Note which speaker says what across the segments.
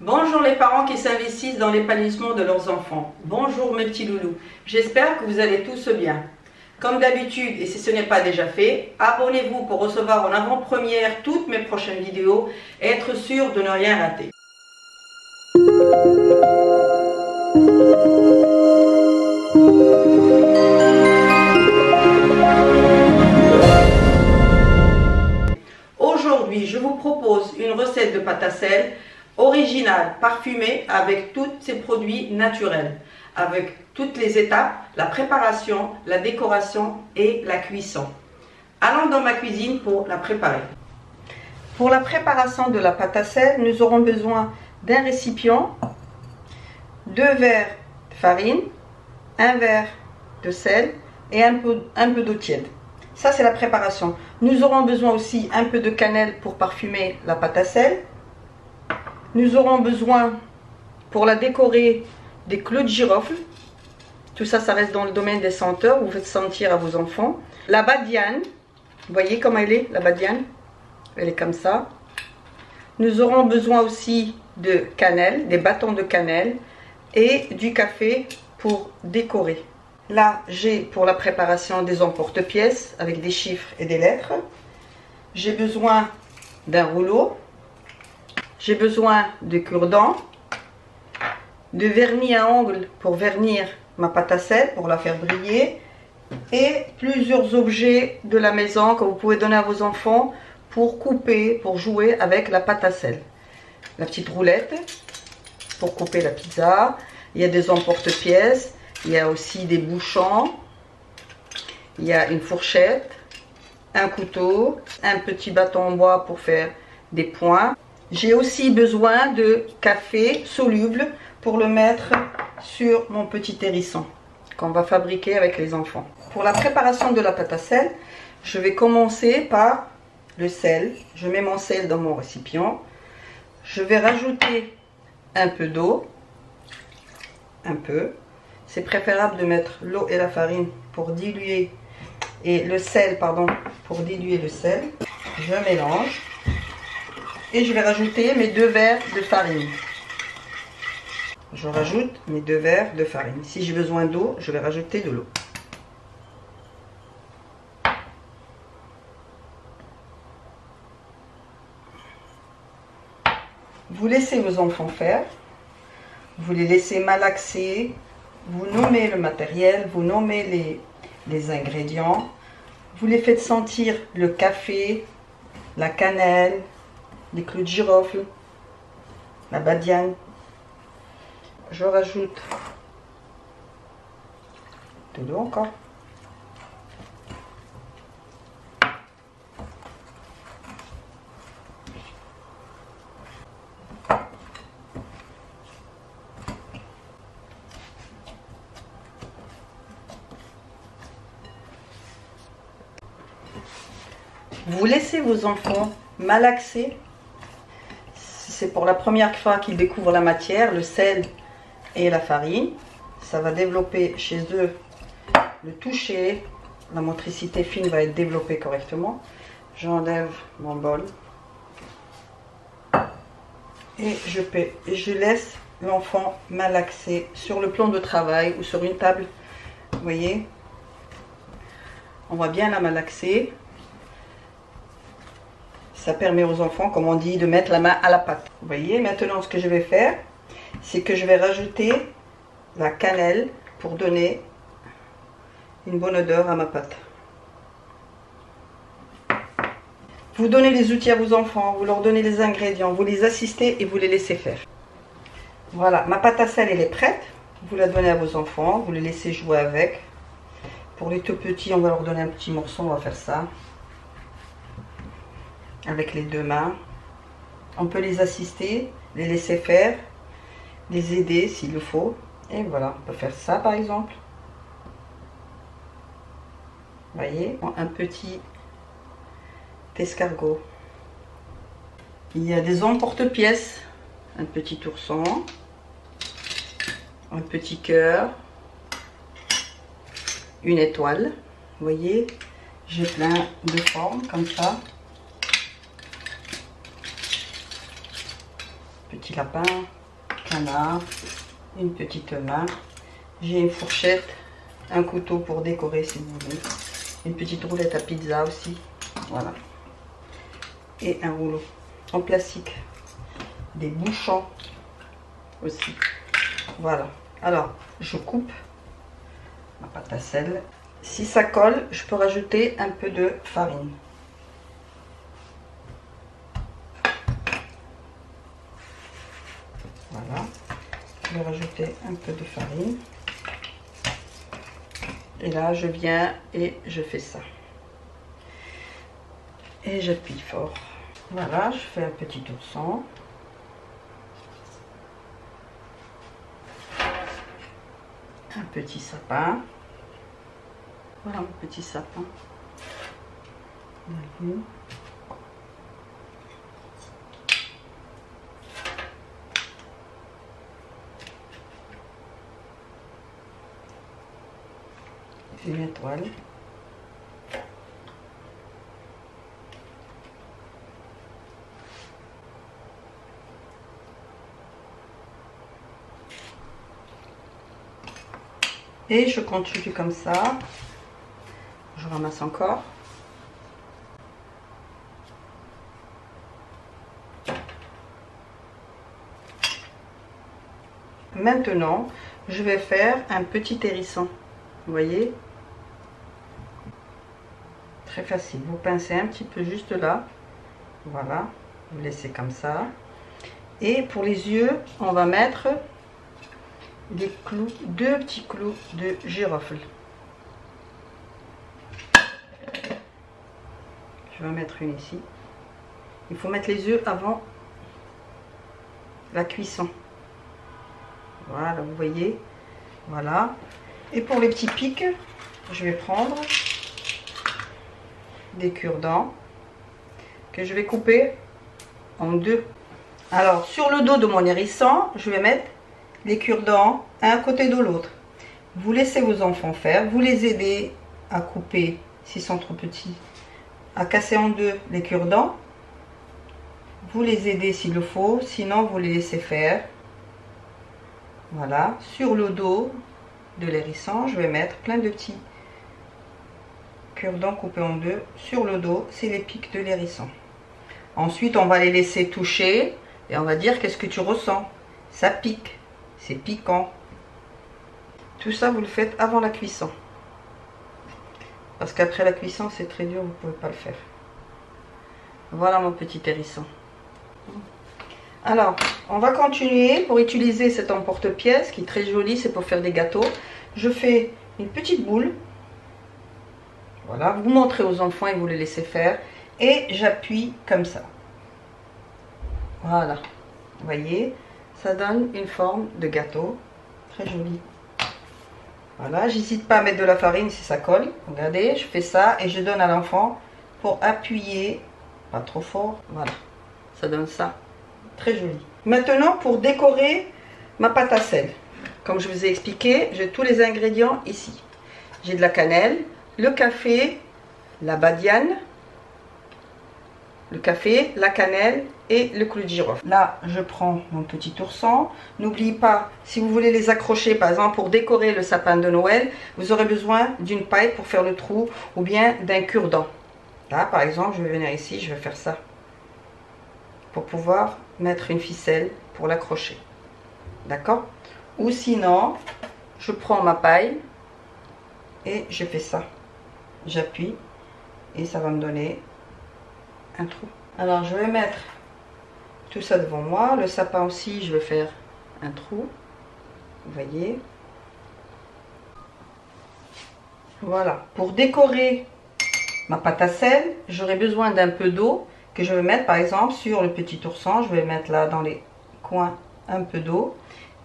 Speaker 1: Bonjour les parents qui s'investissent dans l'épanouissement de leurs enfants. Bonjour mes petits loulous. J'espère que vous allez tous bien. Comme d'habitude, et si ce n'est pas déjà fait, abonnez-vous pour recevoir en avant-première toutes mes prochaines vidéos et être sûr de ne rien rater. Aujourd'hui, je vous propose une recette de pâte à sel originale, parfumée avec tous ces produits naturels, avec toutes les étapes, la préparation, la décoration et la cuisson. Allons dans ma cuisine pour la préparer. Pour la préparation de la pâte à sel, nous aurons besoin d'un récipient, 2 verres de farine, 1 verre de sel et un peu d'eau tiède. Ça, c'est la préparation. Nous aurons besoin aussi un peu de cannelle pour parfumer la pâte à sel. Nous aurons besoin, pour la décorer, des clous de girofle. Tout ça, ça reste dans le domaine des senteurs. Vous faites sentir à vos enfants. La badiane. Vous voyez comment elle est, la badiane? Elle est comme ça. Nous aurons besoin aussi de cannelle, des bâtons de cannelle et du café pour décorer. Là, j'ai pour la préparation des emporte-pièces avec des chiffres et des lettres. J'ai besoin d'un rouleau. J'ai besoin de cure-dents, de vernis à ongles pour vernir ma pâte à sel, pour la faire briller, et plusieurs objets de la maison que vous pouvez donner à vos enfants pour couper, pour jouer avec la pâte à sel. La petite roulette pour couper la pizza, il y a des emporte-pièces, il y a aussi des bouchons, il y a une fourchette, un couteau, un petit bâton en bois pour faire des points. J'ai aussi besoin de café soluble pour le mettre sur mon petit hérisson qu'on va fabriquer avec les enfants. Pour la préparation de la pâte à sel, je vais commencer par le sel. Je mets mon sel dans mon récipient. Je vais rajouter un peu d'eau. Un peu. C'est préférable de mettre l'eau et la farine pour diluer, et le sel, pardon, pour diluer le sel. Je mélange. Et je vais rajouter mes 2 verres de farine. Je rajoute mes 2 verres de farine. Si j'ai besoin d'eau, je vais rajouter de l'eau. Vous laissez vos enfants faire. Vous les laissez malaxer. Vous nommez le matériel. Vous nommez les ingrédients. Vous les faites sentir le café, la cannelle, les clous de girofle, la badiane. Je rajoute de l'eau encore. Vous laissez vos enfants malaxer. C'est pour la première fois qu'ils découvrent la matière, le sel et la farine. Ça va développer chez eux le toucher. La motricité fine va être développée correctement. J'enlève mon bol. Et je laisse l'enfant malaxer sur le plan de travail ou sur une table. Vous voyez? On va bien la malaxer. Ça permet aux enfants, comme on dit, de mettre la main à la pâte. Vous voyez, maintenant ce que je vais faire, c'est que je vais rajouter la cannelle pour donner une bonne odeur à ma pâte. Vous donnez les outils à vos enfants, vous leur donnez les ingrédients, vous les assistez et vous les laissez faire. Voilà, ma pâte à sel, elle est prête. Vous la donnez à vos enfants, vous les laissez jouer avec. Pour les tout petits, on va leur donner un petit morceau, on va faire ça. Avec les 2 mains. On peut les assister, les laisser faire, les aider s'il le faut. Et voilà, on peut faire ça par exemple. Vous voyez, un petit escargot. Il y a des emporte-pièces, un petit ourson, un petit cœur, une étoile. Vous voyez, j'ai plein de formes comme ça. Petit lapin, canard, une petite main. J'ai une fourchette, un couteau pour décorer si vous voulez. Une petite roulette à pizza aussi. Voilà. Et un rouleau en plastique. Des bouchons aussi. Voilà. Alors, je coupe ma pâte à sel. Si ça colle, je peux rajouter un peu de farine. Voilà. Je vais rajouter un peu de farine. Et là, je viens et je fais ça. Et j'appuie fort. Voilà, je fais un petit ourson. Un petit sapin. Voilà mon petit sapin. Une étoile. Et je continue comme ça. Je ramasse encore. Maintenant, je vais faire un petit hérisson. Vous voyez? Très facile. Vous pincez un petit peu juste là. Voilà. Vous laissez comme ça. Et pour les yeux, on va mettre des clous, 2 petits clous de girofle. Je vais en mettre une ici. Il faut mettre les yeux avant la cuisson. Voilà, vous voyez. Voilà. Et pour les petits pics, je vais prendre des cure-dents que je vais couper en 2. Alors, sur le dos de mon hérisson, je vais mettre les cure-dents un côté de l'autre. Vous laissez vos enfants faire, vous les aidez à couper, s'ils sont trop petits, à casser en 2 les cure-dents. Vous les aidez s'il le faut, sinon vous les laissez faire. Voilà, sur le dos de l'hérisson, je vais mettre plein de petits cure-dents coupés en 2. Sur le dos, c'est les pics de l'hérisson. Ensuite, on va les laisser toucher et on va dire qu'est-ce que tu ressens. Ça pique, c'est piquant. Tout ça, vous le faites avant la cuisson. Parce qu'après la cuisson, c'est très dur, vous ne pouvez pas le faire. Voilà mon petit hérisson. Alors, on va continuer pour utiliser cet emporte-pièce qui est très joli, c'est pour faire des gâteaux. Je fais une petite boule. Voilà, vous montrez aux enfants et vous les laissez faire. Et j'appuie comme ça. Voilà, vous voyez, ça donne une forme de gâteau. Très joli. Voilà, j'hésite pas à mettre de la farine si ça colle. Regardez, je fais ça et je donne à l'enfant pour appuyer. Pas trop fort. Voilà, ça donne ça. Très joli. Maintenant, pour décorer ma pâte à sel. Comme je vous ai expliqué, j'ai tous les ingrédients ici. J'ai de la cannelle, le café, la badiane, le café, la cannelle et le clou de girofle. Là, je prends mon petit ourson. N'oubliez pas, si vous voulez les accrocher, par exemple, pour décorer le sapin de Noël, vous aurez besoin d'une paille pour faire le trou ou bien d'un cure-dent. Là, par exemple, je vais venir ici, je vais faire ça. Pour pouvoir mettre une ficelle pour l'accrocher. D'accord? Ou sinon, je prends ma paille et je fais ça. J'appuie et ça va me donner un trou. Alors, je vais mettre tout ça devant moi. Le sapin aussi, je vais faire un trou. Vous voyez? Voilà. Pour décorer ma pâte à sel, j'aurai besoin d'un peu d'eau que je vais mettre par exemple sur le petit ourson. Je vais mettre là dans les coins un peu d'eau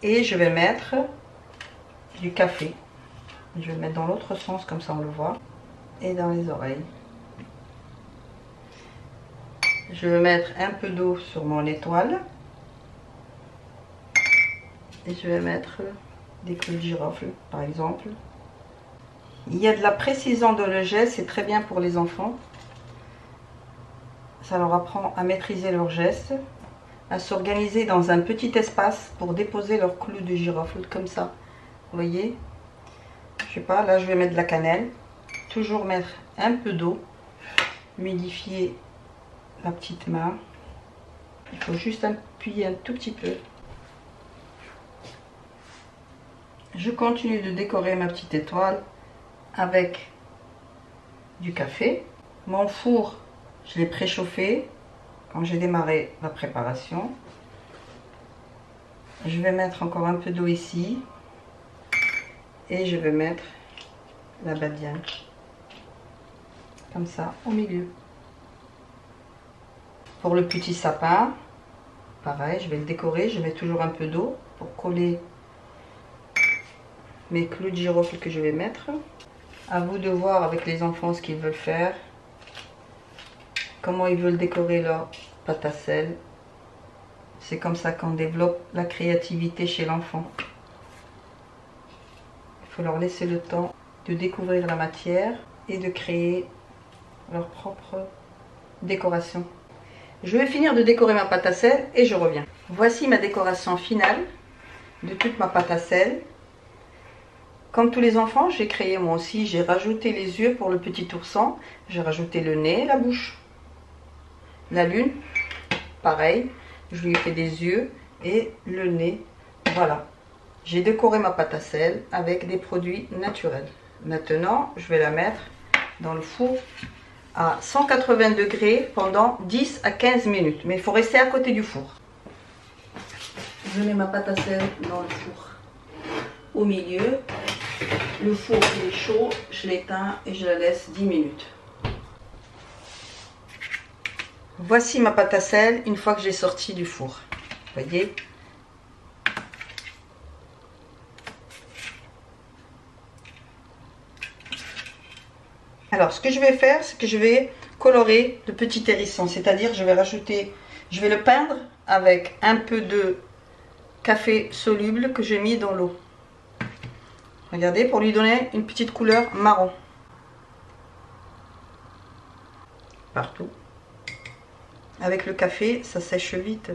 Speaker 1: et je vais mettre du café. Je vais le mettre dans l'autre sens comme ça on le voit et dans les oreilles. Je vais mettre un peu d'eau sur mon étoile et je vais mettre des clous de girofle par exemple. Il y a de la précision dans le geste, c'est très bien pour les enfants. Ça leur apprend à maîtriser leurs gestes. à s'organiser dans un petit espace pour déposer leurs clous de girofle comme ça. Vous voyez? Je sais pas, là je vais mettre de la cannelle. Toujours mettre un peu d'eau. Humidifier la petite main. Il faut juste appuyer un tout petit peu. Je continue de décorer ma petite étoile avec du café. Mon four, je l'ai préchauffé quand j'ai démarré la préparation. Je vais mettre encore un peu d'eau ici. Et je vais mettre la badiane. Comme ça, au milieu. Pour le petit sapin, pareil, je vais le décorer. Je mets toujours un peu d'eau pour coller mes clous de girofle que je vais mettre. À vous de voir avec les enfants ce qu'ils veulent faire. Comment ils veulent décorer leur pâte à sel. C'est comme ça qu'on développe la créativité chez l'enfant. Il faut leur laisser le temps de découvrir la matière et de créer leur propre décoration. Je vais finir de décorer ma pâte à sel et je reviens. Voici ma décoration finale de toute ma pâte à sel. Comme tous les enfants, j'ai créé moi aussi, j'ai rajouté les yeux pour le petit ourson, j'ai rajouté le nez et la bouche. La lune, pareil, je lui ai fait des yeux et le nez, voilà. J'ai décoré ma pâte à sel avec des produits naturels. Maintenant, je vais la mettre dans le four à 180 degrés pendant 10 à 15 minutes. Mais il faut rester à côté du four. Je mets ma pâte à sel dans le four au milieu. Le four est chaud, je l'éteins et je la laisse 10 minutes. Voici ma pâte à sel une fois que j'ai sorti du four. Vous voyez? Alors, ce que je vais faire, c'est que je vais colorer le petit hérisson. C'est-à-dire, je vais le peindre avec un peu de café soluble que j'ai mis dans l'eau. Regardez, pour lui donner une petite couleur marron. Partout. Avec le café, ça sèche vite.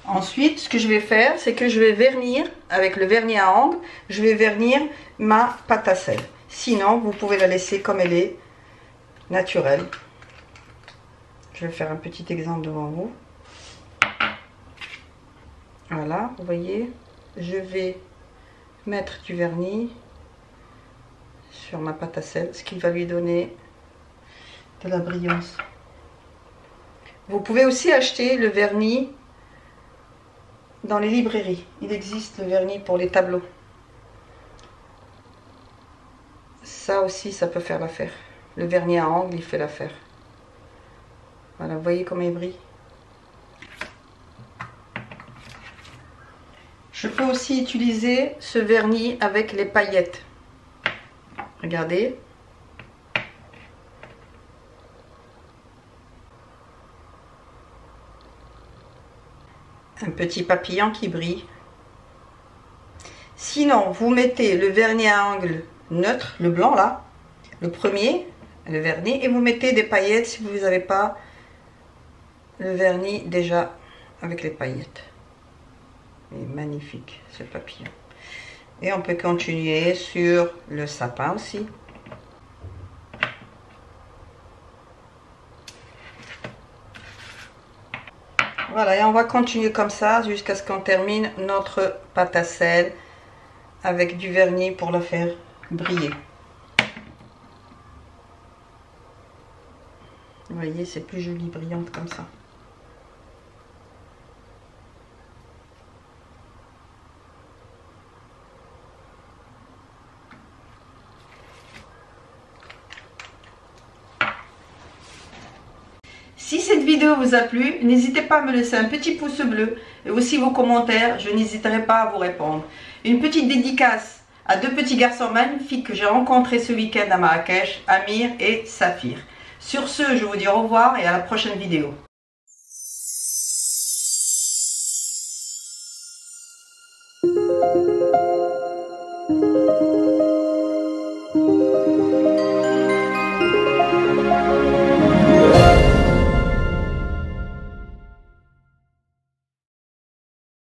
Speaker 1: Ensuite, ce que je vais faire, c'est que je vais vernir, avec le vernis à ongles, je vais vernir ma pâte à sel. Sinon, vous pouvez la laisser comme elle est, naturelle. Je vais faire un petit exemple devant vous. Voilà, vous voyez, je vais mettre du vernis sur ma pâte à sel, ce qui va lui donner de la brillance. Vous pouvez aussi acheter le vernis dans les librairies. Il existe le vernis pour les tableaux. Ça aussi, ça peut faire l'affaire. Le vernis à ongles, il fait l'affaire. Voilà, vous voyez comment il brille. Je peux aussi utiliser ce vernis avec les paillettes. Regardez. Un petit papillon qui brille. Sinon, vous mettez le vernis à ongles neutre, le blanc là, le premier, le vernis, et vous mettez des paillettes si vous n'avez pas le vernis déjà avec les paillettes. Il est magnifique ce papillon. Et on peut continuer sur le sapin aussi. Voilà, et on va continuer comme ça jusqu'à ce qu'on termine notre pâte à sel avec du vernis pour la faire briller. Vous voyez, c'est plus joli, brillante comme ça. Si cette vidéo vous a plu, n'hésitez pas à me laisser un petit pouce bleu et aussi vos commentaires, je n'hésiterai pas à vous répondre. Une petite dédicace à deux petits garçons magnifiques que j'ai rencontrés ce week-end à Marrakech, Amir et Saphir. Sur ce, je vous dis au revoir et à la prochaine vidéo.